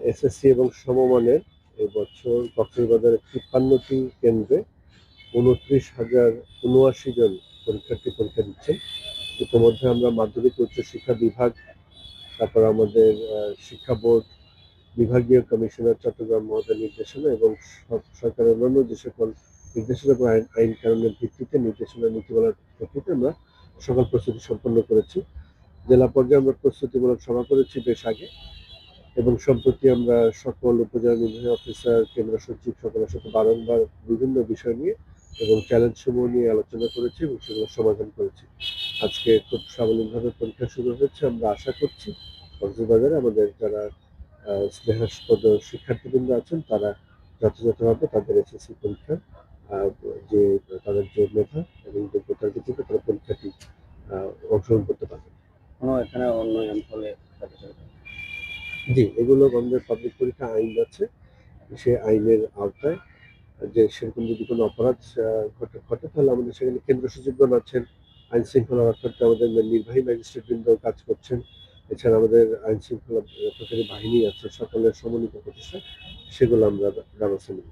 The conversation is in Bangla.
এসএসসি এবং সমমানের এবছর কক্সবাজারের 53টি কেন্দ্রে 29,079 জন পরীক্ষার্থী পরীক্ষা দিচ্ছেন। ইতিমধ্যে আমরা মাধ্যমিক উচ্চশিক্ষা বিভাগ, তারপর আমাদের শিক্ষা বোর্ড, বিভাগীয় কমিশনার চট্টগ্রাম মহোদয়ের নির্দেশনা এবং সরকারের অন্যান্য যে সকল নির্দেশনা এবং আইন কানুনের ভিত্তিতে নির্দেশনা নীতিমালার ভিত্তিতে আমরা সকল প্রস্তুতি সম্পন্ন করেছি। জেলা পর্যায়ে আমরা প্রস্তুতিমূলক সভা করেছি বেশ আগে, এবং সম্প্রতি আমরা সকল উপজেলা নির্বাহী অফিসার, কেন্দ্র সচিব সকলের সাথে বারংবার বিভিন্ন বিষয় নিয়ে এবং চ্যালেঞ্জ সমূহ নিয়ে আলোচনা করেছি এবং সেগুলো সমাধান করেছি। আজকে খুব সাবলীলভাবে পরীক্ষা শুরু হয়েছে। আমরা আশা করছি কক্সবাজারে আমাদের যারা স্নেহাস্পদ শিক্ষার্থীবৃন্দ আছেন তারা যথাযথভাবে তাদের এসএসসি পরীক্ষা যে তাদের যে মেধা এবং যোগ্যতার ভিত্তিতে তারা পরীক্ষাটি অংশগ্রহণ করতে পারবে। এখানে উন্নয়ন হলে জি, এগুলো আমাদের পাবলিক পরীক্ষা আইন আছে, সে আইনের আওতায় যে সেরকম যদি কোনো অপরাধ ঘটে তাহলে আমাদের সেখানে কেন্দ্র সচিবগণ আছেন, আইন শৃঙ্খলা রক্ষার্থে আমাদের নির্বাহী ম্যাজিস্ট্রেট বৃন্দ কাজ করছেন, এছাড়া আমাদের আইন শৃঙ্খলা রক্ষাকারী বাহিনী আছে, সকলের সমন্বিত প্রচেষ্টা সেগুলো আমরা ব্যবস্থা নেব।